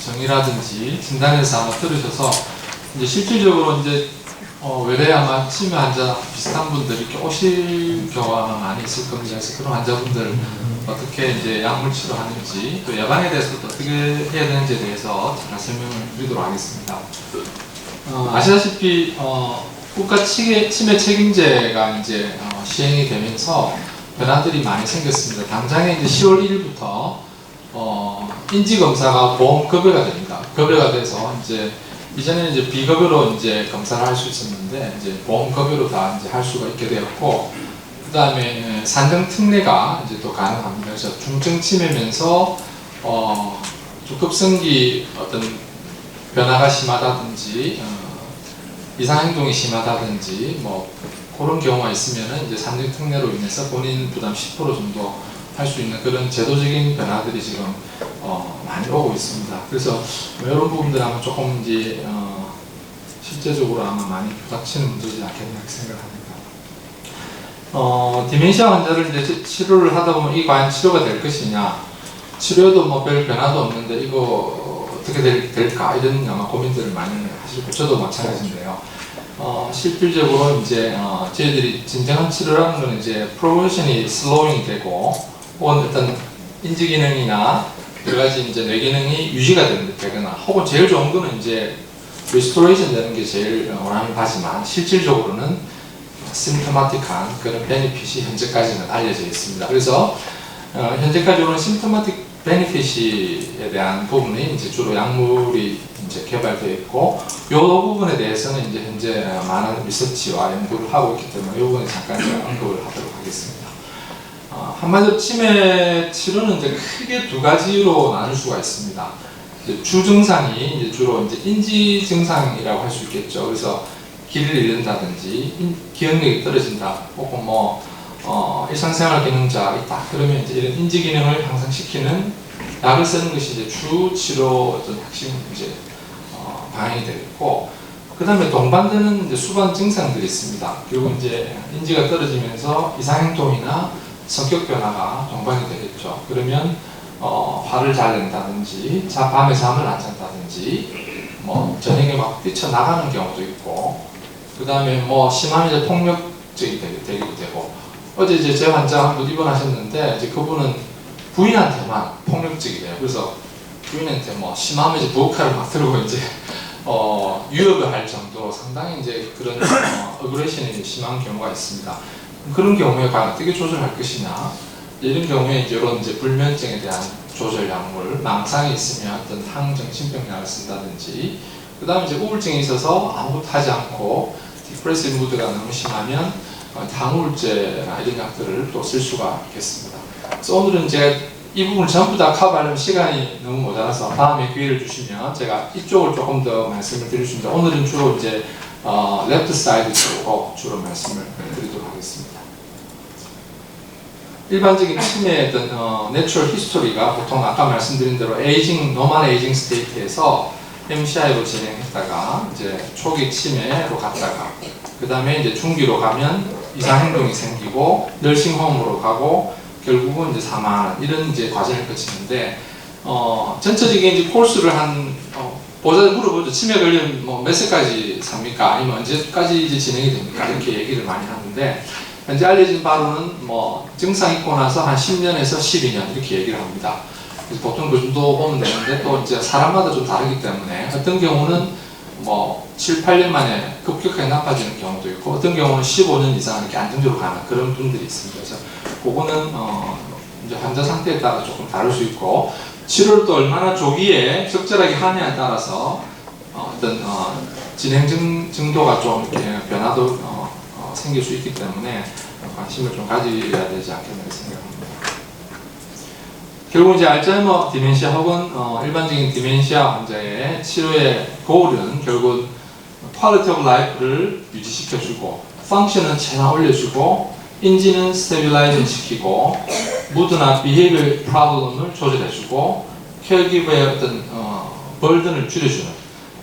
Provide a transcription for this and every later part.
정의라든지 진단에서 아마 들으셔서 이제 실질적으로 이제 외래 아마 치매 환자 비슷한 분들이 이렇게 오실 경우가 아마 많이 있을 겁니다. 그래서 그런 환자분들 어떻게 이제 약물 치료하는지 또 예방에 대해서 또 어떻게 해야 되는지에 대해서 제가 설명을 드리도록 하겠습니다. 아시다시피 국가 치매 책임제가 이제 시행이 되면서 변화들이 많이 생겼습니다. 당장에 이제 10월 1일부터 인지검사가 보험급여가 됩니다. 급여가 돼서 이제 이전에는 이제 비급여로 이제 검사를 할 수 있었는데 이제 보험급여로 다 이제 할 수가 있게 되었고, 그 다음에 산정 특례가 이제 또 가능합니다. 그래서 중증 치매면서 급성기 어떤 변화가 심하다든지 이상 행동이 심하다든지 뭐 그런 경우가 있으면은 이제 산정 특례로 인해서 본인 부담 10% 정도 할 수 있는 그런 제도적인 변화들이 지금 많이 오고 있습니다. 그래서 이런 부분들 아마 조금 이제 실제적으로 아마 많이 부닥치는 문제지 않겠나 생각합니다. 디멘시아 환자를 이제 치료를 하다 보면 이 과연 치료가 될 것이냐, 치료도 뭐 별 변화도 없는데 이거 어떻게 될까 이런 아마 고민들을 많이 하시고 저도 마찬가지인데요. 실질적으로 이제 저희들이 진정한 치료라는 건 이제 프로그레션이 슬로잉이 되고 혹은 어떤 인지 기능이나 여러 가지 이제 뇌 기능이 유지가 되거나 혹은 제일 좋은 거는 이제 리스토레이션 되는 게 제일 원하는 바지만 실질적으로는 심토마틱한 그런 베니핏이 현재까지는 알려져 있습니다. 그래서 현재까지로는 심토마틱 베니핏에 대한 부분이 이제 주로 약물이 이제 개발되어 있고, 이 부분에 대해서는 이제 현재 많은 리서치와 연구를 하고 있기 때문에 이 부분에 잠깐 언급을 하도록 하겠습니다. 한마디로 치매 치료는 이제 크게 두 가지로 나눌 수가 있습니다. 주 증상이 이제 주로 이제 인지 증상이라고 할 수 있겠죠. 그래서 길을 잃는다든지 기억력이 떨어진다, 혹은 뭐 일상생활 기능자가 있다. 그러면 이제 이런 인지 기능을 향상시키는 약을 쓰는 것이 이제 주 치료 어떤 핵심 이제 방향이 되겠고, 그 다음에 동반되는 이제 수반 증상들이 있습니다. 결국 이제 인지가 떨어지면서 이상행동이나 성격 변화가 동반이 되겠죠. 그러면 화를 잘 낸다든지, 밤에 잠을 안 잔다든지, 뭐 저녁에 막 뛰쳐나가는 경우도 있고, 그 다음에 뭐 심하면 이제 폭력적이 되기도 되고, 어제 이제 제 환자 한 분 입원하셨는데 이제 그분은 부인한테만 폭력적이래요. 그래서 부인한테 뭐 심하면 이제 부엌칼을 막 들고 이제 유협을 할 정도로 상당히 이제 그런 어그레션이 심한 경우가 있습니다. 그런 경우에 과연 어떻게 조절할 것이냐, 이런 경우에 이제 이런 이제 불면증에 대한 조절 약물, 망상이 있으면 어떤 항정신병약을 쓴다든지, 그 다음에 이제 우울증이 있어서 아무것도 하지 않고 디프레시브 무드가 너무 심하면 당우울제나 이런 약들을 또 쓸 수가 있겠습니다. 그래서 오늘은 제가 이 부분을 전부 다 커버하려면 시간이 너무 모자라서 다음에 기회를 주시면 제가 이쪽을 조금 더 말씀을 드릴 수 있습니다. 오늘은 주로 이제 레프트 사이드 쪽으로 주로 말씀을 드리도록 하겠습니다. 일반적인 치매의 어떤 내추럴 히스토리가 보통 아까 말씀드린 대로 노멀 에이징 스테이트에서 MCI로 진행했다가 이제 초기 치매로 갔다가 그 다음에 이제 중기로 가면 이상 행동이 생기고 널싱홈으로 가고 결국은 이제 사망, 이런 이제 과정을 거치는데 전체적인 이제 코스를 보자에 물어보죠. 치매 걸리면 뭐 몇 세까지 삽니까? 아니면 언제까지 이제 진행이 됩니까? 이렇게 얘기를 많이 하는데, 현재 알려진 바로는 뭐 증상 있고 나서 한 10년에서 12년 이렇게 얘기를 합니다. 그래서 보통 그 정도 보면 되는데, 또 이제 사람마다 좀 다르기 때문에 어떤 경우는 뭐 7, 8년 만에 급격하게 나빠지는 경우도 있고, 어떤 경우는 15년 이상 이렇게 안정적으로 가는 그런 분들이 있습니다. 그래서 그거는 이제 환자 상태에 따라 조금 다를 수 있고, 치료를 또 얼마나 조기에 적절하게 하냐에 따라서 어떤 진행 정도가 좀 이렇게 변화도 생길 수 있기 때문에 관심을 좀 가져야 되지 않겠나 생각합니다. 결국 이제 알츠하이머 디멘시아 혹은 일반적인 디멘시아 환자의 치료의 고울은 결국 퀄리티 오브 라이프를 유지시켜주고, 펑션은 최대한 올려주고, 인지는 스테빌라이징 시키고, 무드나 비헤이비어 프로블럼을 조절해주고, 케어기버의 어떤 벌든을 줄여주는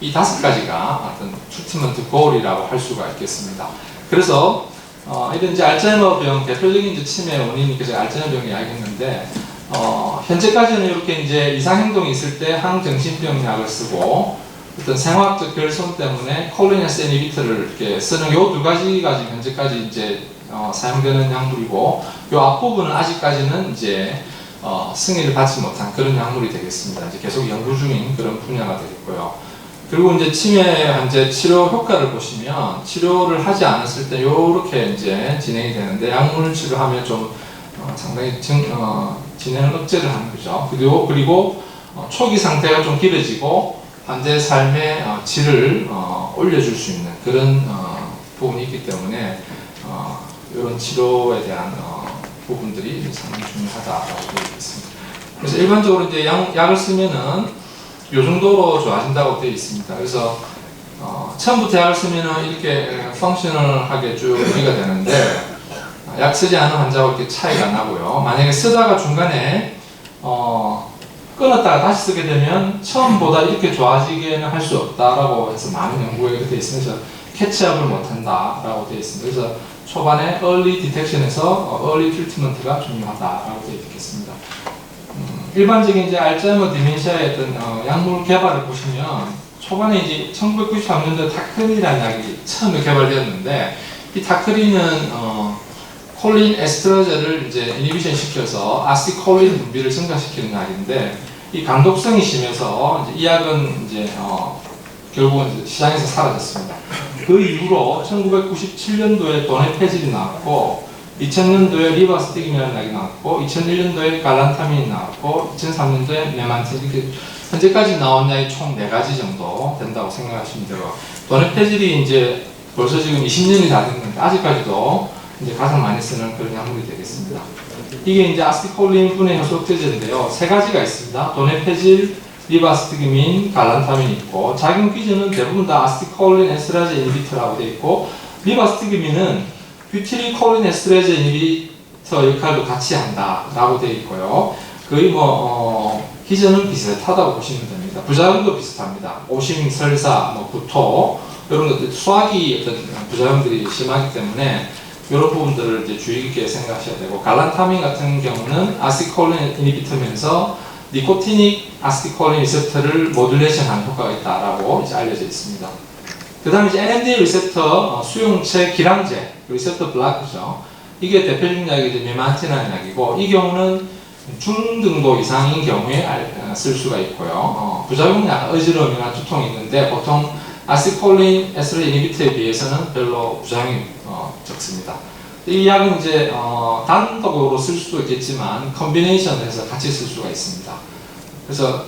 이 5가지가 어떤 트리트먼트 고울이라고 할 수가 있겠습니다. 그래서 이런 이제 알츠하이머 병 대표적인 이제 치매 원인이 제가 알츠하이머 병 이야기했는데, 현재까지는 이렇게 이제 이상행동이 있을 때 항정신병 약을 쓰고 어떤 생화학적 결손 때문에 콜리네스 이니비터를 이렇게 쓰는 요 두 가지가 지금 현재까지 이제 사용되는 약물이고 요 앞부분은 아직까지는 이제 승인을 받지 못한 그런 약물이 되겠습니다. 이제 계속 연구 중인 그런 분야가 되겠고요. 그리고 이제 치매 환자 치료 효과를 보시면 치료를 하지 않았을 때 요렇게 이제 진행이 되는데 약물 치료하면 좀 상당히 진행을 억제를 하는 거죠. 그리고 초기 상태가 좀 길어지고 환자의 삶의 질을 올려줄 수 있는 그런 부분이 있기 때문에 이런 치료에 대한 부분들이 상당히 중요하다고 되어 있습니다. 그래서 일반적으로 이제 약을 쓰면은 요 정도로 좋아진다고 되어 있습니다. 그래서 처음부터 약을 쓰면은 이렇게 펑셔널하게 쭉 유지가 되는데 약 쓰지 않은 환자하고 이렇게 차이가 나고요. 만약에 쓰다가 중간에 끊었다가 다시 쓰게 되면 처음보다 이렇게 좋아지게는 할 수 없다라고 해서 많은 연구가 이렇게 되어 있으면서 캐치업을 못한다라고 되어 있습니다. 그래서 초반에 early detection에서 early treatment가 중요하다라고 되어 있겠습니다. 일반적인 이제 알츠하이머 디멘시아의 어떤 약물 개발을 보시면 초반에 이제 1993년도에 타크린이라는 약이 처음에 개발되었는데 이 타크린은 콜린 에스트라제를 이제 이니비션 시켜서 아시콜린 분비를 증가시키는 약인데 이 강독성이 심해서 이제 이 약은 이제 결국은 이제 시장에서 사라졌습니다. 그 이후로 1997년도에 도네페질이 나왔고 2000년도에 리바스틱이라는 약이 나왔고 2001년도에 갈란타민이 나왔고 2003년도에 메만틴 이렇게 현재까지 나온 약이 총 4가지 정도 된다고 생각하시면 돼요. 도네페질이 이제 벌써 지금 20년이 다 됐는데 아직까지도 이제 가장 많이 쓰는 그런 약물이 되겠습니다. 이게 이제 아시콜린 분해 효소 억제제인데요. 3가지가 있습니다. 도네페질, 리바스티그민, 갈란타민이 있고 작용 기전은 대부분 다 아시콜린 에스트라제 이니비터라고 되어 있고 리바스티그민은 뷰티리콜린 에스트라제 이니비터 역할도 같이 한다라고 되어 있고요. 거의 기전은 비슷하다고 보시면 됩니다. 부작용도 비슷합니다. 오심, 설사, 구토 이런 것들 소화기 어떤 부작용들이 심하기 때문에 이런 부분들을 이제 주의 깊게 생각하셔야 되고 갈란타민 같은 경우는 아시콜린 이니비터면서 니코티닉 아시콜린 리셉터를 모듈레이션하는 효과가 있다라고 이제 알려져 있습니다. 그 다음에 이제 NMDA 리셉터 수용체 기량제 리셉터 블락이죠. 이게 대표적인 약이 이제 메만틴이라는 약이고 이 경우는 중등도 이상인 경우에 쓸 수가 있고요. 부작용은 약간 어지러움이나 두통이 있는데 보통 아시콜린 에스트라제 이니비터에 비해서는 별로 부작용이 적습니다. 이 약은 이제 단독으로 쓸 수도 있겠지만 컨비네이션해서 같이 쓸 수가 있습니다. 그래서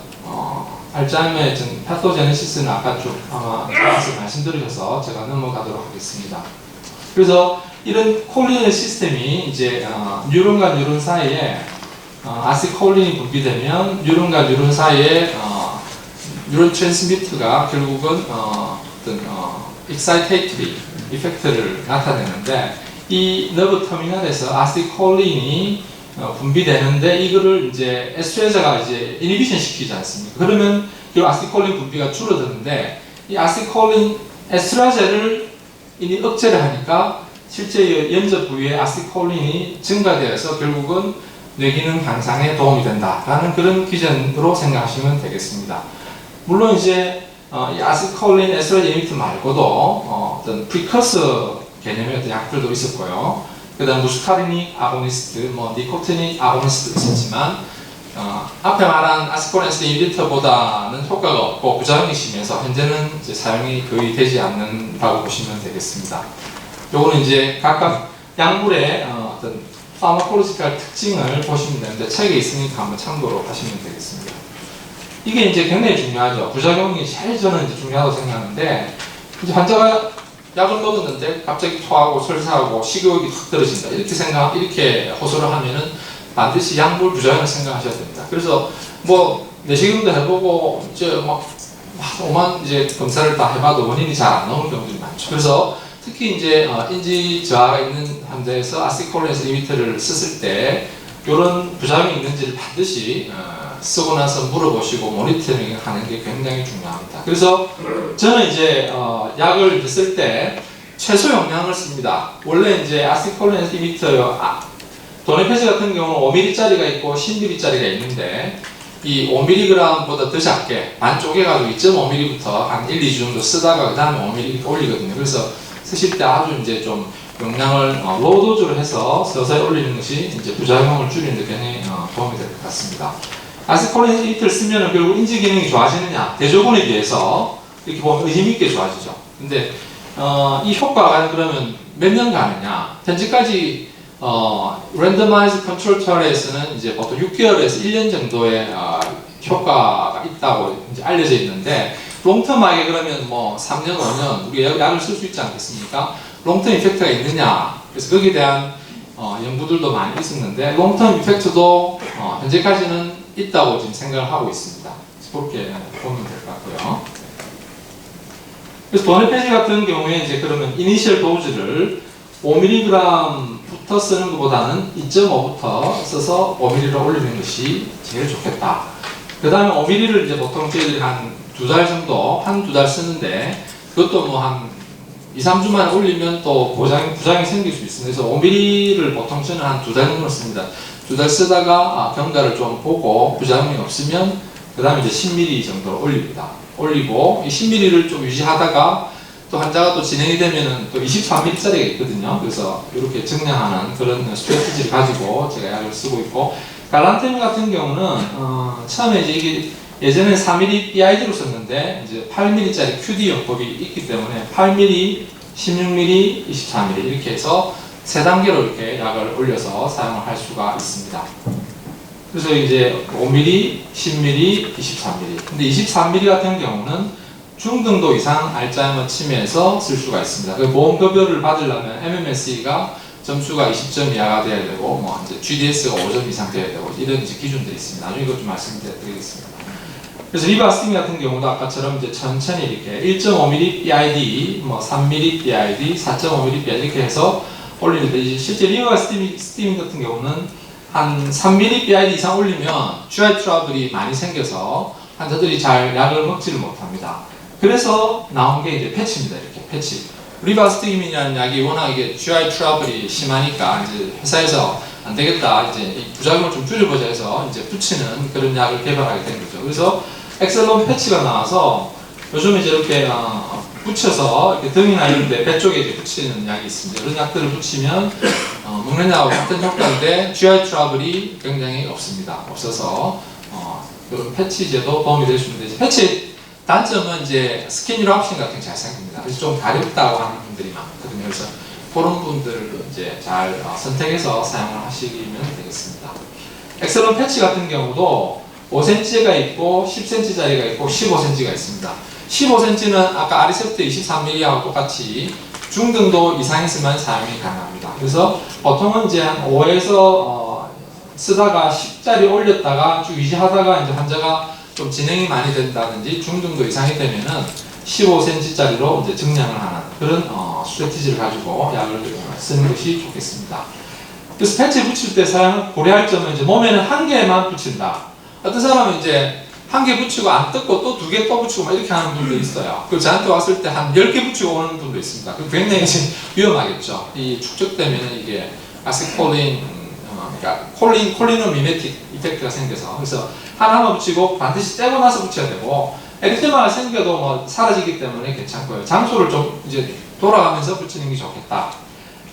알츠하이머의 패토제네시스는 아까 좀 아마 말씀드리셔서 제가 넘어가도록 하겠습니다. 그래서 이런 콜린의 시스템이 이제 뉴런과 뉴런 사이에 아시콜린이 분비되면 뉴런과 뉴런 사이에 뉴런 트랜스미터가 결국은 어떤 익사이테이터리 이펙트를 나타내는데 이 너브 터미널에서 아시콜린이 분비되는데 이거를 이제 에스트레자가 이제 이니비션 시키지 않습니까? 그러면 이 아시콜린 분비가 줄어드는데 이 아시콜린 에스트라제를 억제를 하니까 실제 연저 부위에 아시콜린이 증가되어서 결국은 뇌기능 향상에 도움이 된다라는 그런 기전으로 생각하시면 되겠습니다. 물론 이제 이 아시콜린 에스트라제 이니비터 말고도 어떤 프리커서 개념의 어떤 약들도 있었고요. 그 다음 무스카리닉 아고니스트, 니코티닉 아고니스트도 있었지만 앞에 말한 아시콜린 에스트라제 이니비터보다는 효과가 없고 부작용이 심해서 현재는 이제 사용이 거의 되지 않는다고 보시면 되겠습니다. 요거는 이제 각각 약물의 어떤 파마콜로지컬 특징을 보시면 되는데 책에 있으니까 한번 참고로 하시면 되겠습니다. 이게 이제 굉장히 중요하죠. 부작용이 제일 저는 이제 중요하다고 생각하는데 이제 환자가 약을 먹었는데 갑자기 토하고 설사하고 식욕이 확 떨어진다 이렇게 호소를 하면은 반드시 약물 부작용을 생각하셔야 됩니다. 그래서 내시경도 해보고 이제 오만 이제 검사를 다 해봐도 원인이 잘 안 나오는 경우들이 많죠. 그래서 특히 이제 인지 저하가 있는 환자에서 아시콜린 이니비터를 썼을 때 이런 부작용이 있는지를 반드시 쓰고 나서 물어보시고 모니터링 하는 게 굉장히 중요합니다. 그래서 저는 이제 약을 쓸 때 최소 용량을 씁니다. 원래 이제 아시콜린 이니비터 도네 패치 같은 경우는 5mm짜리가 있고 10mm짜리가 있는데 이 5mg보다 더 작게 반 쪼개가지고 2.5mm부터 한 1, 2주 정도 쓰다가 그 다음에 5mm 올리거든요. 그래서 쓰실 때 아주 이제 좀 용량을 로우 도즈로 해서 서서히 올리는 것이 이제 부작용을 줄이는 데 굉장히 도움이 될 것 같습니다. 아세트콜린 이틀 쓰면 결국 인지 기능이 좋아지느냐? 대조군에 비해서 이렇게 보면 의미있게 좋아지죠. 근데 이 효과가 그러면 몇 년 가느냐? 현재까지 랜더마이즈 컨트롤 트라이얼에서는 이제 보통 6개월에서 1년 정도의 효과가 있다고 이제 알려져 있는데 롱텀하게 그러면 뭐 3년, 5년 우리 약을 쓸 수 있지 않겠습니까? 롱텀 이펙트가 있느냐? 그래서 거기에 대한 연구들도 많이 있었는데 롱텀 이펙트도 현재까지는 있다고 지금 생각을 하고 있습니다. 그렇게 보면 될 것 같고요. 그래서 도네 패치 같은 경우에 이제 그러면 이니셜 도즈를 5mg부터 쓰는 것보다는 2.5부터 써서 5mm로 올리는 것이 제일 좋겠다. 그 다음에 5mm를 이제 보통 저희들이 한 2달 정도, 한두 달 쓰는데 그것도 뭐 한 2, 3주 만에 올리면 또 부작용이 생길 수 있습니다. 그래서 5mm를 보통 저는 한 2달 정도 씁니다. 2달 쓰다가 경과를 좀 보고 부작용이 없으면 그 다음에 이제 10mm 정도 올립니다. 올리고 이 10mm를 좀 유지하다가 또 환자가 또 진행이 되면은 또 24mm짜리가 있거든요. 그래서 이렇게 증량하는 그런 스트래티지를 가지고 제가 약을 쓰고 있고 갈란테민 같은 경우는 처음에 이제 이게 예전에 4mm BID로 썼는데 이제 8mm짜리 QD 용법이 있기 때문에 8mm, 16mm, 24mm 이렇게 해서 세 단계로 이렇게 약을 올려서 사용을 할 수가 있습니다. 그래서 이제 5mm, 10mm, 23mm. 근데 23mm 같은 경우는 중등도 이상 알츠하이머 치매에서 쓸 수가 있습니다. 그 보험급여를 받으려면 MMSE가 점수가 20점 이하가 돼야 되고, 뭐 이제 GDS가 5점 이상 돼야 되고 이런 이제 기준들이 있습니다. 나중에 이것 좀 말씀드리겠습니다. 그래서 리바스팅 같은 경우도 아까처럼 이제 천천히 이렇게 1.5mm BID, 뭐 3mm BID, 4.5mm BID 이렇게 해서 올리는데 이제 실제 리바스팅 같은 경우는 한 3mm BID 이상 올리면 GI 트러블이 많이 생겨서 환자들이 잘 약을 먹지를 못합니다. 그래서 나온 게 이제 패치입니다. 이렇게 패치. 리바스팅이라는 약이 워낙 이게 GI 트러블이 심하니까 이제 회사에서 안 되겠다. 이제 이 부작용을 좀 줄여보자 해서 이제 붙이는 그런 약을 개발하게 된 거죠. 그래서 엑셀론 패치가 나와서 요즘 이제 이렇게 붙여서 이렇게 등이나 이런 데 배 쪽에 이제 붙이는 약이 있습니다. 이런 약들을 붙이면 먹는 약하고 같은 효과인데 GI 트러블이 굉장히 없습니다. 없어서 그런 패치제도 도움이 될 수 있는데 패치 단점은 이제 스킨 이럽션 같은 게 잘 생깁니다. 그래서 좀 가렵다고 하는 분들이 많거든요. 그래서 그런 분들을 이제 잘 선택해서 사용을 하시면 되겠습니다. 엑셀론 패치 같은 경우도 5cm가 있고 10cm짜리가 있고 15cm가 있습니다. 15cm는 아까 아리셉트 23mm하고 똑같이 중등도 이상이지만 사용이 가능합니다. 그래서 보통은 이제 한 5에서 쓰다가 10짜리 올렸다가 쭉 유지하다가 이제 환자가 좀 진행이 많이 된다든지 중등도 이상이 되면은 15cm짜리로 이제 증량을 하는 그런 스트래티지를 가지고 약을 쓰는 것이 좋겠습니다. 그래서 패치 붙일 때 고려할 점은 이제 몸에는 한 개만 붙인다. 어떤 사람은 이제 한 개 붙이고 안 뜯고 또 2개 또 붙이고 막 이렇게 하는 분도 있어요. 그리고 저한테 왔을 때 한 10개 붙이고 오는 분도 있습니다. 그 굉장히 위험하겠죠. 이 축적되면 이게 아세트콜린, 그러니까 콜리노 미메틱 이펙트가 생겨서 그래서 하나만 붙이고 반드시 떼고 나서 붙여야 되고 에리테마가 생겨도 뭐 사라지기 때문에 괜찮고요. 장소를 좀 이제 돌아가면서 붙이는 게 좋겠다.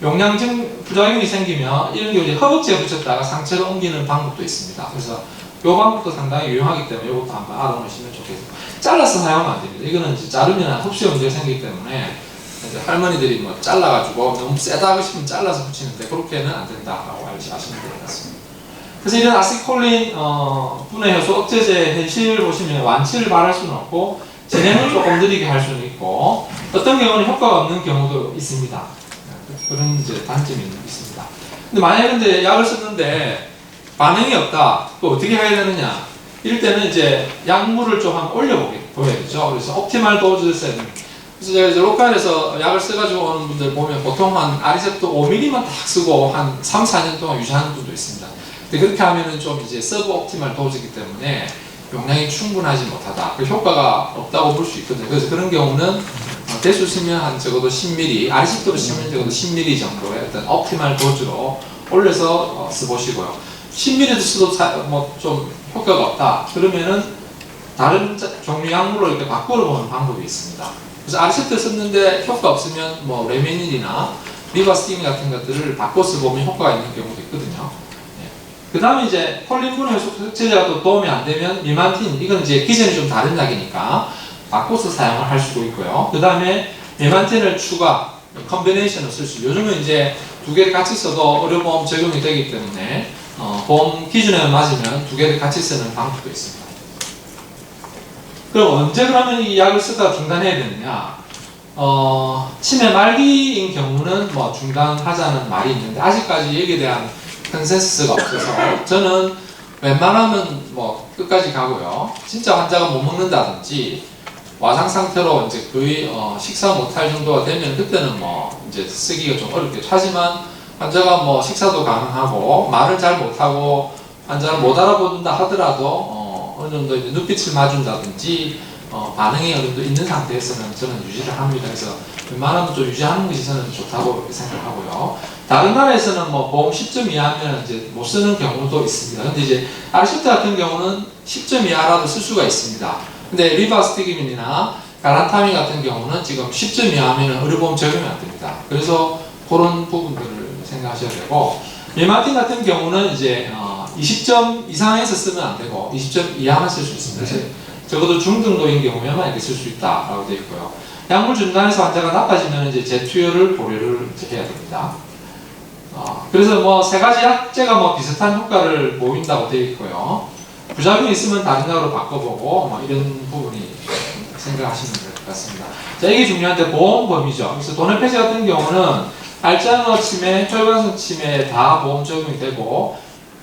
용량증 부작용이 생기면 이런 경우에 허벅지에 붙였다가 상체로 옮기는 방법도 있습니다. 그래서 이 방법도 상당히 유용하기 때문에 이것도 한번 알아놓으시면 좋겠습니다. 잘라서 사용하면 안 됩니다. 이거는 이제 자르면 흡수에 문제가 생기기 때문에 이제 할머니들이 뭐 잘라가지고 너무 세다 하고 싶으면 잘라서 붙이는데 그렇게는 안 된다라고 아시면 될 것 같습니다. 그래서 이런 아세트콜린 분해 효소 억제제 현실 보시면 완치를 바랄 수는 없고 진행을 조금 느리게 할 수는 있고 어떤 경우는 효과가 없는 경우도 있습니다. 그런 이제 단점이 있습니다. 근데 만약에 근데 약을 썼는데 반응이 없다. 또 어떻게 해야 되느냐? 이럴 때는 이제 약물을 좀 한번 올려보야겠죠. 그래서 옵티말 도즈 세팅. 그래서 제가 이제 로컬에서 약을 써가지고 오는 분들 보면 보통 한 아리셉트 5mm만 딱 쓰고 한 3, 4년 동안 유지하는 분도 있습니다. 근데 그렇게 하면은 좀 이제 서브 옵티말 도즈이기 때문에 용량이 충분하지 못하다. 그 효과가 없다고 볼 수 있거든요. 그래서 그런 경우는 대수 쓰면 한 적어도 10mm, 아리셉트로 쓰면 적어도 10mm 정도의 어떤 옵티말 도즈로 올려서 써보시고요. 10ml 써도 뭐 좀 효과가 없다. 그러면은 다른 종류 약물로 이렇게 바꿔보는 방법이 있습니다. 그래서 아리세트 썼는데 효과 없으면 뭐 레메닐이나 리바스틴 같은 것들을 바꿔 써보면 효과가 있는 경우도 있거든요. 그 다음에 이제 콜린분해 흡수제가 또 도움이 안 되면 미만틴, 이건 이제 기전이 좀 다른 약이니까 바꿔서 사용을 할 수도 있고요. 그 다음에 미만틴을 추가, 컨비네이션을 쓸 수, 요즘은 이제 두 개를 같이 써도 의료보험 적용이 되기 때문에 보험 기준에 맞으면 두 개를 같이 쓰는 방법도 있습니다. 그럼 언제 그러면 이 약을 쓰다가 중단해야 되느냐? 치매 말기인 경우는 뭐 중단하자는 말이 있는데 아직까지 여기에 대한 컨센서스가 없어서 저는 웬만하면 뭐 끝까지 가고요. 진짜 환자가 못 먹는다든지 와상 상태로 이제 거의 식사 못할 정도가 되면 그때는 뭐 이제 쓰기가 좀 어렵겠죠. 하지만 환자가 뭐 식사도 가능하고 말을 잘 못하고 환자를 못 알아본다 하더라도 어느 정도 이제 눈빛을 마준다든지 반응이 어느 정도 있는 상태에서는 저는 유지를 합니다. 그래서 웬만하면 좀 유지하는 것이 저는 좋다고 생각하고요. 다른 나라에서는 뭐 보험 10점 이하면 이제 못 쓰는 경우도 있습니다. 근데 이제 아르시트 같은 경우는 10점 이하라도 쓸 수가 있습니다. 근데 리바스티기민이나 가란타민 같은 경우는 지금 10점 이하면 의료보험 적용이 안 됩니다. 그래서 그런 부분들을 생각하셔야 되고, 미마틴 같은 경우는 이제 20점 이상에서 쓰면 안 되고 20점 이하만 쓸 수 있습니다. 그래서 적어도 중등도인 경우에만 이렇게 쓸 수 있다라고 되어 있고요. 약물 중단에서 환자가 나빠지면 이제 재투여를 고려를 해야 됩니다. 그래서 뭐 세 가지 약제가 뭐 비슷한 효과를 보인다고 되어 있고요. 부작용이 있으면 다른 약으로 바꿔보고 뭐 이런 부분이 생각하시면 될 것 같습니다. 자, 이게 중요한데 보험 범위죠. 그래서 도널 폐지 같은 경우는 알츠하이머 치매, 혈관성 치매에 다 보험 적용이 되고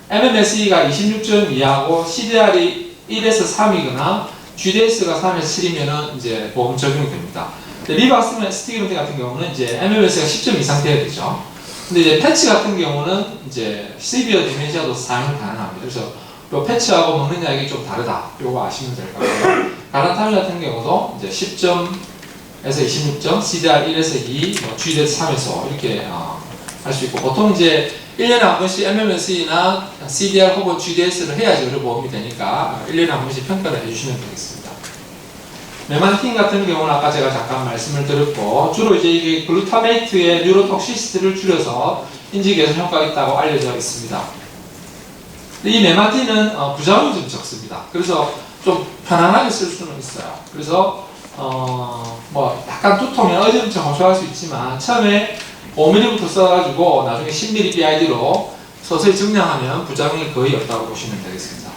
MMSE가 26점 이하고 CDR이 1에서 3이거나 GDS가 3에서 7이면은 이제 보험 적용이 됩니다. 리바스티기민 같은 경우는 이제 MMS가 10점 이상 돼야 되죠. 근데 이제 패치 같은 경우는 이제 시비어 디멘시아도 사용 가능합니다. 그래서 요 패치하고 먹는 약이 좀 다르다. 요거 아시면 될 것 같고요. 가란타민 같은 경우도 이제 10점에서 26점, CDR 1에서 2, 뭐 GDS 3에서 이렇게 할 수 있고, 보통 이제 1년에 한 번씩 MMSE나 CDR 혹은 GDS를 해야지 의료보험이 되니까 1년에 한 번씩 평가를 해주시면 되겠습니다. 메만틴 같은 경우는 아까 제가 잠깐 말씀을 드렸고, 주로 이제 이게 글루타메이트의 뉴로톡시시티를 줄여서 인지 개선 효과가 있다고 알려져 있습니다. 이 메만틴은 부작용이 좀 적습니다. 그래서 좀 편안하게 쓸 수는 있어요. 그래서 뭐 약간 두통이 어지럼증 호소할 수 있지만 처음에 5mm부터 써가지고 나중에 10mm BID로 서서히 증량하면 부작용이 거의 없다고 보시면 되겠습니다.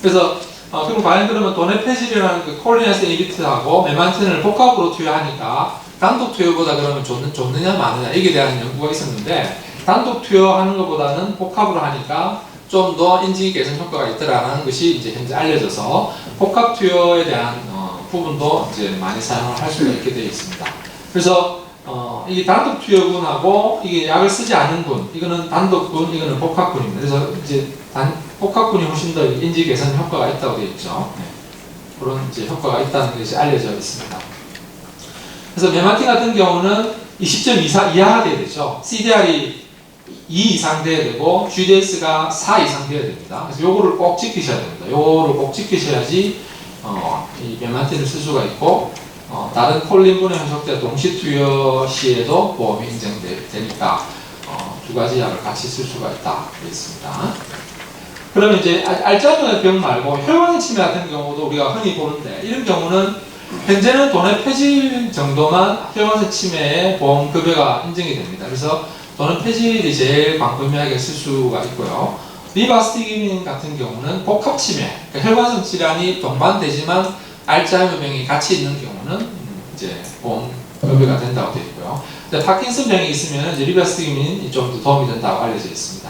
그래서 그럼 과연 그러면 도네페질이라는 그 콜리네스 이니비트하고 메만틴을 복합으로 투여하니까 단독 투여보다 그러면 좋느냐 마느냐 이게 대한 연구가 있었는데, 단독 투여하는 것보다는 복합으로 하니까 좀 더 인지 개선 효과가 있더라는 것이 이제 현재 알려져서 복합 투여에 대한 부분도 이제 많이 사용을 할 수가 있게 되어 있습니다. 그래서 이 단독 투여군하고 이게 약을 쓰지 않은 군, 이거는 단독군, 이거는 복합군입니다. 그래서 이제 복합군이 훨씬 더 인지 개선 효과가 있다고 되어 있죠. 네. 그런 이제 효과가 있다는 것이 알려져 있습니다. 그래서 메만틴 같은 경우는 20점 이하가 돼야 되죠. CDR이 2 이상 돼야 되고 GDS가 4 이상 돼야 됩니다. 그래서 요거를 꼭 지키셔야 됩니다. 요거를 꼭 지키셔야지 이 메만틴을 쓸 수가 있고, 다른 콜린분해 현속제 동시 투여 시에도 보험이 인정되니까 두 가지 약을 같이 쓸 수가 있다 되어 있습니다. 그러면 이제 알츠하이머 병 말고 혈관 치매 같은 경우도 우리가 흔히 보는데, 이런 경우는 현재는 도내 폐질 정도만 혈관 치매의 보험 급여가 인정이 됩니다. 그래서 도내 폐질이 제일 광범위하게 쓸 수가 있고요. 리바스티기민 같은 경우는 복합 치매, 그러니까 혈관성 질환이 동반되지만 알츠하이머 병이 같이 있는 경우는 이제 보험 급여가 된다고 되어 있고요. 근데 파킨슨 병이 있으면 이제 리바스티기민이 좀 더 도움이 된다고 알려져 있습니다.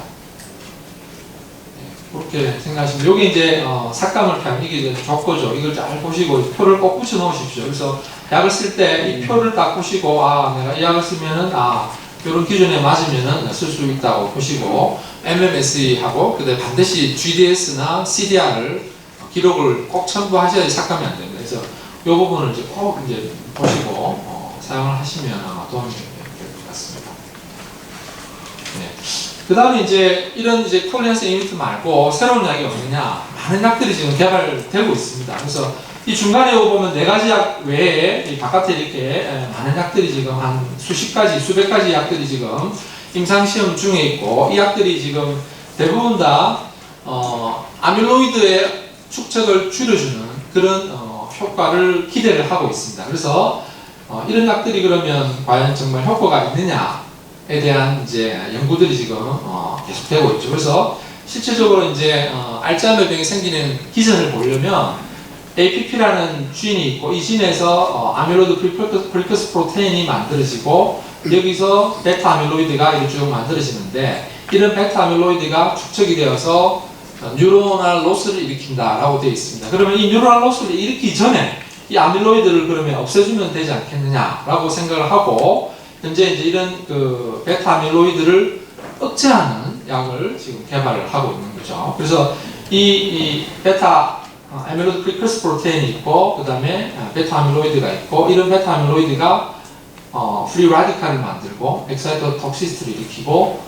그렇게 생각하시면, 여기 이제 삭감을 피하면 이게 이제 적고죠. 이걸 잘 보시고 표를 꼭 붙여 놓으십시오. 그래서 약을 쓸 때 이 표를 딱 보시고, 내가 이 약을 쓰면은 이런 기준에 맞으면은 쓸 수 있다고 보시고, MMSE하고 그다음에 반드시 GDS나 CDR을 기록을 꼭 첨부하셔야지 삭감이 안 됩니다. 그래서 이 부분을 이제 꼭 이제 보시고 사용을 하시면 아마 도움이 될 것 같습니다. 네. 그 다음에 이제 이런 이제 콜리언스 이니트 말고 새로운 약이 없느냐? 많은 약들이 지금 개발되고 있습니다. 그래서 이 중간에 보면 4가지 약 외에 이 바깥에 이렇게 많은 약들이 지금 한 수십 가지, 수백 가지 약들이 지금 임상시험 중에 있고, 이 약들이 지금 대부분 다 아밀로이드의 축적을 줄여주는 그런 효과를 기대를 하고 있습니다. 그래서 이런 약들이 그러면 과연 정말 효과가 있느냐에 대한 이제 연구들이 지금 계속되고 있죠. 그래서 실질적으로 이제 알츠하이머 병이 생기는 기전을 보려면 APP라는 진이 있고, 이 진에서 아밀로이드 프리커스 프로테인이 만들어지고, 여기서 베타 아밀로이드가 이렇게 쭉 만들어지는데, 이런 베타 아밀로이드가 축적이 되어서 뉴로널 로스를 일으킨다라고 되어 있습니다. 그러면 이 뉴로널 로스를 일으키기 전에 이 아밀로이드를 그러면 없애주면 되지 않겠느냐라고 생각을 하고, 현재 이제 이런 그 베타 아밀로이드를 억제하는 약을 지금 개발을 하고 있는 거죠. 그래서 이 베타 아밀로이드 프리커스 프로테인이 있고, 그 다음에 베타 아밀로이드가 있고, 이런 베타 아밀로이드가 프리 라디칼을 만들고, 엑사이터 톡시스트를 일으키고,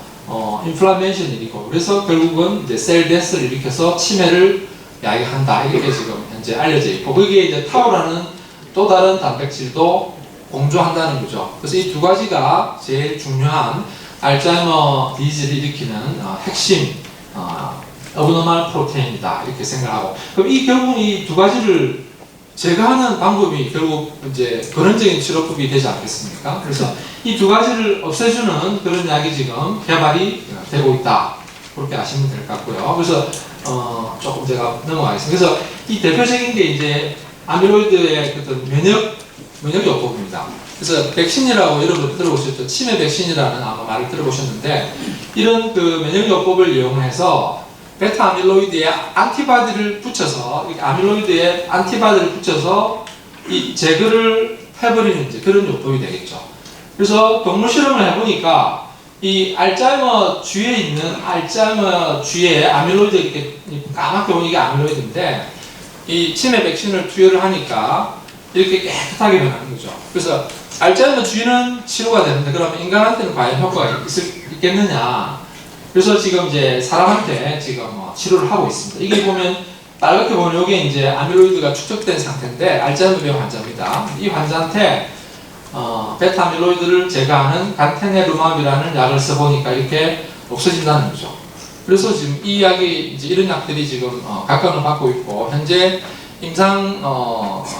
인플라메이션을 일으키고, 그래서 결국은 이제 셀 데스를 일으켜서 치매를 야기한다. 이렇게 지금 현재 알려져 있고, 거기에 이제 타우라는 또 다른 단백질도 공조한다는 거죠. 그래서 이 2가지가 제일 중요한 알츠하이머 디지를 일으키는 핵심 어브노멀 프로테인이다, 이렇게 생각하고, 그럼 결국 이 2가지를 제거하는 방법이 결국 이제 근원적인 치료법이 되지 않겠습니까? 그래서 이 2가지를 없애주는 그런 약이 지금 개발이 되고 있다, 그렇게 아시면 될 것 같고요. 그래서 조금 제가 넘어가겠습니다. 그래서 이 대표적인 게 이제 아밀로이드의 어떤 면역요법입니다. 그래서 백신이라고 여러분 들어보셨죠? 치매 백신이라는 아마 말을 들어보셨는데, 이런 그 면역요법을 이용해서 베타 아밀로이드에 안티바디를 붙여서, 아밀로이드에 안티바디를 붙여서 이 제거를 해버리는 이제 그런 요법이 되겠죠. 그래서 동물 실험을 해보니까 이 알츠하이머 쥐에 있는 알츠하이머 쥐에 아밀로이드 이렇게 까맣게 보면 이게 아밀로이드인데, 이 치매 백신을 투여를 하니까 이렇게 깨끗하게 변하는 거죠. 그래서 알츠하이머 쥐는 치료가 되는데, 그러면 인간한테는 과연 효과가 있겠느냐? 그래서 지금 이제 사람한테 지금 치료를 하고 있습니다. 이게 보면 빨갛게 보면 이게 이제 아밀로이드가 축적된 상태인데, 알츠하이머 병 환자입니다. 이 환자한테 베타 아밀로이드를 제거하는 간테네루맙이라는 약을 써보니까 이렇게 없어진다는 거죠. 그래서 지금 이 약이 이제 이런 약들이 지금 각광을 받고 있고, 현재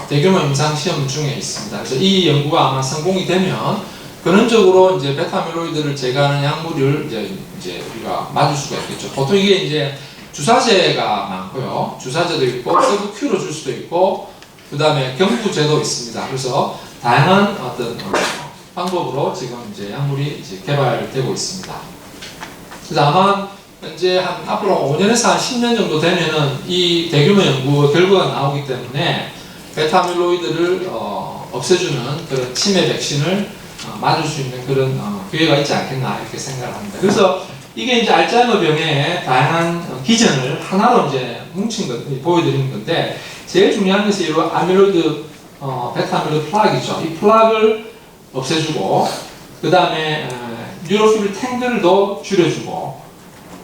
대규모 임상 시험 중에 있습니다. 그래서 이 연구가 아마 성공이 되면 근원적으로 이제 베타 아밀로이드를 제거하는 약물을 이제 우리가 맞을 수가 있겠죠. 보통 이게 이제 주사제가 많고요. 주사제도 있고, 서브큐로 줄 수도 있고, 그 다음에 경부제도 있습니다. 그래서 다양한 어떤 방법으로 지금 이제 약물이 이제 개발되고 있습니다. 그래서 아마 현재 앞으로 5년에서 한 10년 정도 되면은 이 대규모 연구 결과가 나오기 때문에 베타 아밀로이드를 없애주는 그런 치매 백신을 맞을 수 있는 그런 기회가 있지 않겠나, 이렇게 생각을 합니다. 그래서 이게 이제 알츠하이머 병의 다양한 기전을 하나로 이제 뭉친 것, 보여드리는 건데, 제일 중요한 것이 이 아밀로이드, 베타 아밀로이드 플락이죠. 이 플락을 없애주고, 그 다음에 뉴로필 탱글도 줄여주고,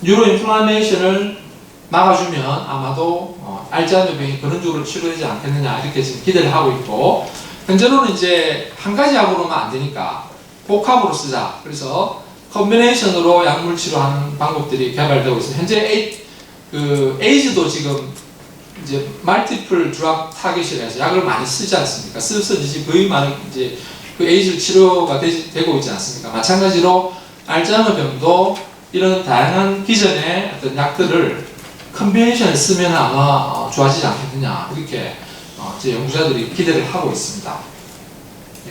뉴로 인플라메이션을 막아주면 아마도 알츠하이머 병이 근원적으로 치료되지 않겠느냐, 이렇게 지금 기대를 하고 있고, 현재로는 이제 한 가지 약으로만 안 되니까 복합으로 쓰자. 그래서 컨비네이션으로 약물 치료하는 방법들이 개발되고 있습니다. 현재 에이즈도 지금 이제 멀티플 드럭 타깃이라서 약을 많이 쓰지 않습니까? 쓰서 이제 거의 많은 이제 그 에이즈 치료가 되고 있지 않습니까? 마찬가지로 알츠하이머 병도 이런 다양한 기전의 어떤 약들을 컨비네이션을 쓰면 아마 좋아지지 않겠느냐, 이렇게 제 연구자들이 기대를 하고 있습니다.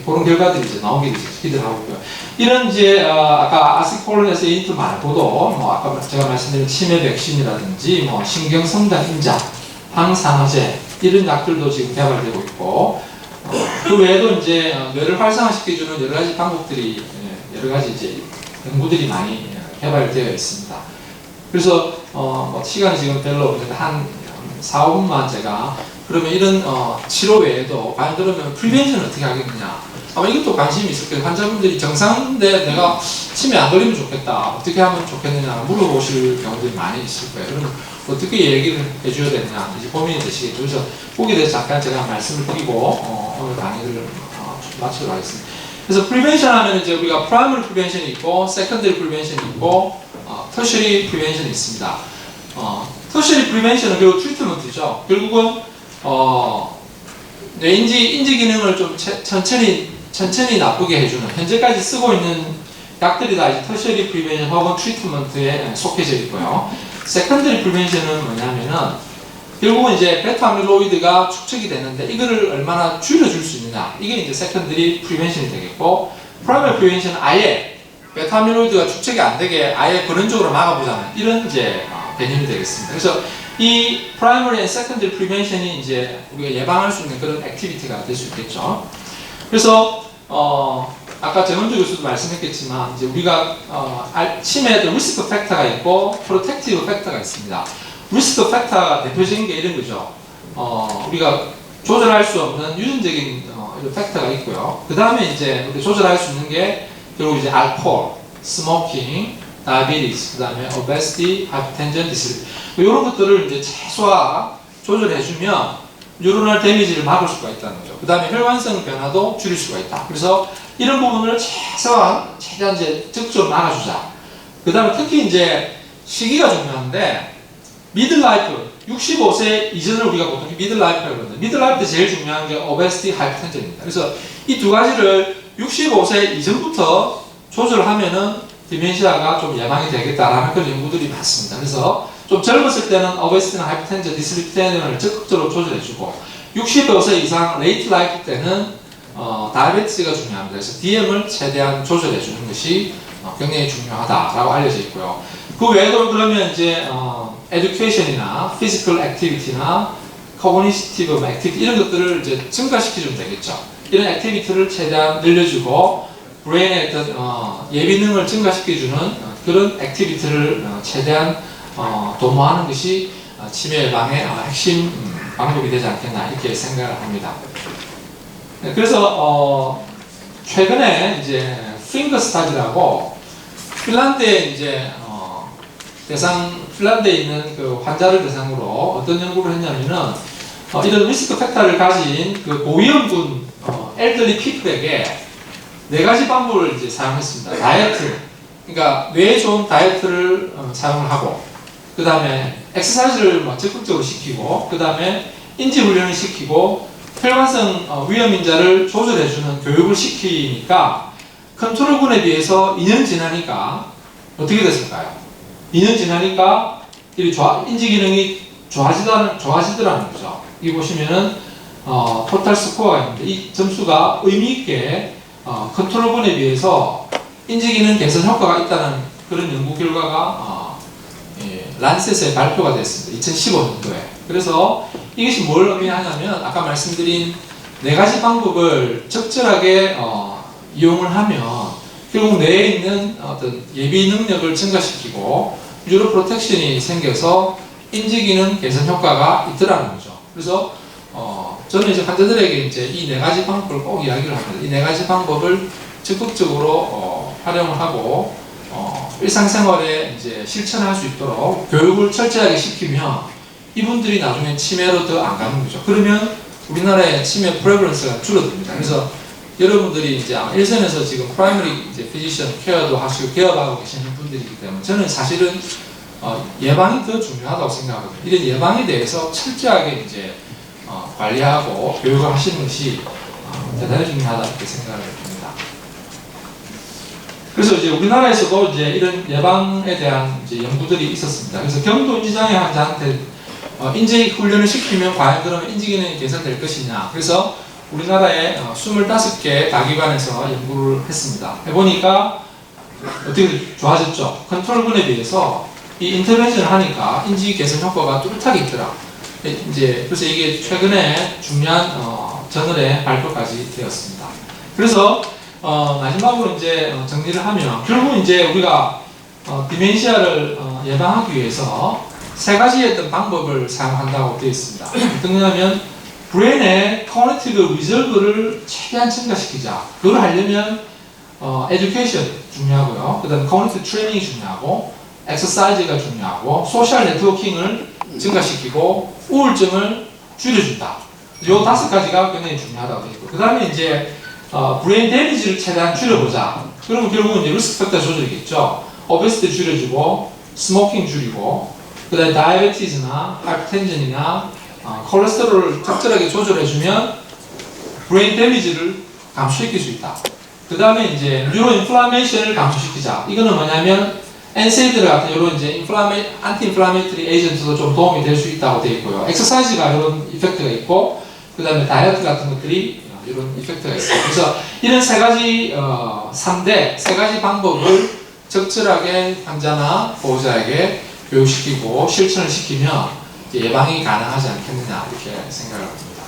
그런 결과들이 이제 나오기를 기대를 하고 있고요. 이런 이제 아까 아시콜린에서 이니트 말고도 아까 제가 말씀드린 치매 백신이라든지 신경성장 인자, 항산화제 이런 약들도 지금 개발되고 있고, 그 외에도 이제 뇌를 활성화시켜주는 여러 가지 방법들이 여러 가지 이제 연구들이 많이 개발되어 있습니다. 그래서 시간이 지금 별로 없는데 한 4, 5분만 제가 그러면 이런 치료 외에도 과연 그러면 프리벤션을 어떻게 하겠느냐, 아마 이것도 관심이 있을 거예요. 환자분들이 정상인데 내가 치매 안 걸리면 좋겠다. 어떻게 하면 좋겠느냐 물어보실 경우들이 많이 있을 거예요. 그러면 어떻게 얘기를 해줘야 되느냐 이제 고민이 되시겠죠. 그래서 거기에 대해서 잠깐 제가 말씀을 드리고 오늘 강의를 마치도록 하겠습니다. 그래서 프리벤션 하면 이제 우리가 프라이머리 프리벤션이 있고 세컨더리 프리벤션이 있고 터셔리 프리벤션이 있습니다. 터셔리 프리벤션은 결국 트리트먼트죠. 결국은 인지 기능을 좀 천천히 나쁘게 해주는 현재까지 쓰고 있는 약들이 다 이제 터셔리 프리벤션 혹은 트리트먼트에 속해져 있고요. 세컨더리 프리벤션은 뭐냐면은 결국은 이제 베타 아밀로이드가 축적이 되는데 이거를 얼마나 줄여줄 수 있느냐 이게 이제 세컨더리 프리벤션이 되겠고 프라이머리 프리벤션은 아예 베타 아밀로이드가 축적이 안 되게 아예 근원적으로 막아보자는 이런 이제 개념이 되겠습니다. 그래서 이 프라이머리 앤 세컨더리 프리벤션이 이제 우리가 예방할 수 있는 그런 액티비티가 될 수 있겠죠. 그래서 아까 정은주 교수도 말씀했겠지만 이제 우리가 치매에도 리스크 팩터가 있고 프로텍티브 팩터가 있습니다. 리스크 팩터가 대표적인 게 이런 거죠. 우리가 조절할 수 없는 유전적인 이런 팩터가 있고요. 그 다음에 이제 우리 조절할 수 있는 게 결국 이제 알코올, 스모킹, 다이비티스, 그 다음에 오베시티, 하이퍼텐션, 디슬 이런 것들을 이제 최소화 조절해주면 뉴로널 데미지를 막을 수가 있다는 거죠. 그 다음에 혈관성 변화도 줄일 수가 있다. 그래서 이런 부분을 최대한 이제 적극적으로 막아주자. 그 다음에 특히 이제 시기가 중요한데 미들라이프 65세 이전을 우리가 보통 미들라이프라고 그러는데 미들라이프 때 제일 중요한 게 오베시티, 하이퍼텐션입니다. 그래서 이 두 가지를 65세 이전부터 조절하면은 디멘시아가 좀 예방이 되겠다라는 그런 연구들이 많습니다. 그래서 좀 젊었을 때는 오베시티나 하이퍼텐션, 디슬리피덴을 적극적으로 조절해주고 65세 이상 레이트 라이프 때는 다이아베티스가 중요합니다. 그래서 DM을 최대한 조절해주는 것이 굉장히 중요하다라고 알려져 있고요. 그 외에도 그러면 이제 에듀케이션이나 피지컬 액티비티나 코그니티브 액티비티 이런 것들을 이제 증가시켜주면 되겠죠. 이런 액티비티를 최대한 늘려주고 브레인의 어떤 예비능을 증가시켜주는 그런 액티비티를 최대한 도모하는 것이 치매 예방의 핵심 방법이 되지 않겠나 이렇게 생각을 합니다. 그래서 최근에 이제 핑거 스타디라고 핀란드에 이제 핀란드에 있는 그 환자를 대상으로 어떤 연구를 했냐면은 이런 리스크 팩터를 가진 그 고위험군 엘들리 피플에게 4가지 방법을 이제 사용했습니다. 다이어트, 그러니까 뇌에 좋은 다이어트를 사용을 하고, 그 다음에 엑서사이즈를 적극적으로 시키고, 그 다음에 인지 훈련을 시키고, 혈관성 위험 인자를 조절해주는 교육을 시키니까 컨트롤군에 비해서 2년 지나니까 어떻게 됐을까요? 2년 지나니까 인지 기능이 좋아지더라는 거죠. 이 보시면은 토탈 스코어가 있는데 이 점수가 의미 있게 컨트롤군에 비해서 인지 기능 개선 효과가 있다는 그런 연구 결과가 란셋에 발표가 됐습니다. 2015년도에. 그래서 이것이 뭘 의미하냐면 아까 말씀드린 4가지 방법을 적절하게 이용을 하면 결국 뇌에 있는 어떤 예비 능력을 증가시키고 뉴로 프로텍션이 생겨서 인지 기능 개선 효과가 있더라는 거죠. 그래서 저는 이제 환자들에게 이제 이 4가지 방법을 꼭 이야기를 합니다. 이 4가지 방법을 적극적으로 활용을 하고 일상생활에 이제 실천할 수 있도록 교육을 철저하게 시키면 이분들이 나중에 치매로 더 안 가는 거죠. 그러면 우리나라의 치매 프레버런스가 줄어듭니다. 그래서 여러분들이 이제 일선에서 지금 프라이머리 이제 피지션 케어도 하시고 개업하고 계시는 분들이기 때문에 저는 사실은 예방이 더 중요하다고 생각하거든요. 이런 예방에 대해서 철저하게 이제 관리하고 교육을 하시는 것이 대단히 중요하다 이렇게 생각을 합니다. 그래서 이제 우리나라에서도 이제 이런 예방에 대한 이제 연구들이 있었습니다. 그래서 경도 인지장애 환자한테 인지 훈련을 시키면 과연 그러면 인지 기능이 개선될 것이냐. 그래서 우리나라에 25개 다기관에서 연구를 했습니다. 해보니까 어떻게 좋아졌죠? 컨트롤군에 비해서 이 인터벤션을 하니까 인지 개선 효과가 뚜렷하게 있더라. 이제 그래서 이게 최근에 중요한 저널에 발표까지 되었습니다. 그래서 마지막으로 이제 정리를 하면 결국 이제 우리가 디멘시아를 예방하기 위해서 3가지의 어떤 방법을 사용한다고 되어 있습니다. 어떤 거냐면 브레인의 cognitive reserve를 최대한 증가시키자. 그걸 하려면 education 중요하고요. 그 다음에 cognitive training이 중요하고 exercise가 중요하고 social networking을 증가시키고 우울증을 줄여준다. 이 5가지가 굉장히 중요하다고 되어 있고 그 다음에 이제 브레인 데미지를 최대한 줄여보자. 그러면 결국은 이제 리스크 팩터 조절이겠죠. 오베시티 줄여주고 스모킹 줄이고 그 다음에 다이어베티즈나 하이퍼텐션이나 콜레스테롤을 적절하게 조절해주면 브레인 데미지를 감소시킬 수 있다. 그 다음에 이제 뉴로 인플라메이션을 감소시키자. 이거는 뭐냐면 NSAID 같은 이런 이제 안티 인플라메이터리 에이전트도 좀 도움이 될 수 있다고 되어 있고요. 엑서사이즈가 이런 이펙트가 있고 그 다음에 다이어트 같은 것들이 이런 이펙트가 있어요. 그래서 이런 3가지 3대 3가지 방법을 적절하게 환자나 보호자에게 교육시키고 실천을 시키면 예방이 가능하지 않겠느냐 이렇게 생각을 합니다.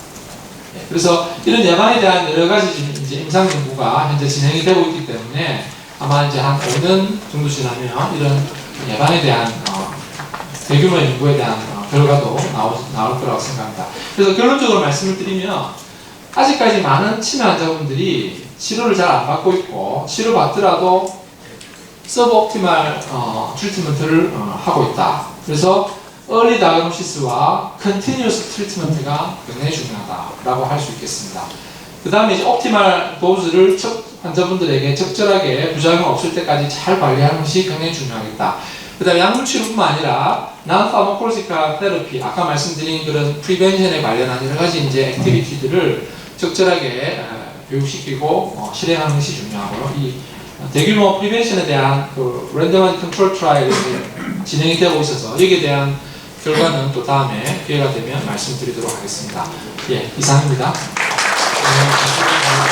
그래서 이런 예방에 대한 여러 가지 이제 임상 연구가 현재 진행이 되고 있기 때문에 아마 이제 한 5년 정도 지나면 이런 예방에 대한 대규모 연구에 대한 결과도 나올 거라고 생각합니다. 그래서 결론적으로 말씀을 드리면 아직까지 많은 치매 환자분들이 치료를 잘 안 받고 있고 치료받더라도 서브옵티멀 트리트먼트를 하고 있다. 그래서 early diagnosis와 continuous treatment가 굉장히 중요하다라고 할 수 있겠습니다. 그 다음에 이제 옵티멀 도즈를 환자분들에게 적절하게 부작용 없을 때까지 잘 관리하는 것이 굉장히 중요하겠다. 그 다음에 약물치료뿐만 아니라 non-pharmacological therapy, 아까 말씀드린 그런 프리벤션에 관련한 여러 가지 이제 액티비티들을 적절하게 교육시키고 실행하는 것이 중요하고요. 이 대규모 프리벤션에 대한 그 랜덤한 컨트롤 트라이얼이 진행이 되고 있어서 여기에 대한 결과는 또 다음에 기회가 되면 말씀드리도록 하겠습니다. 예, 이상입니다.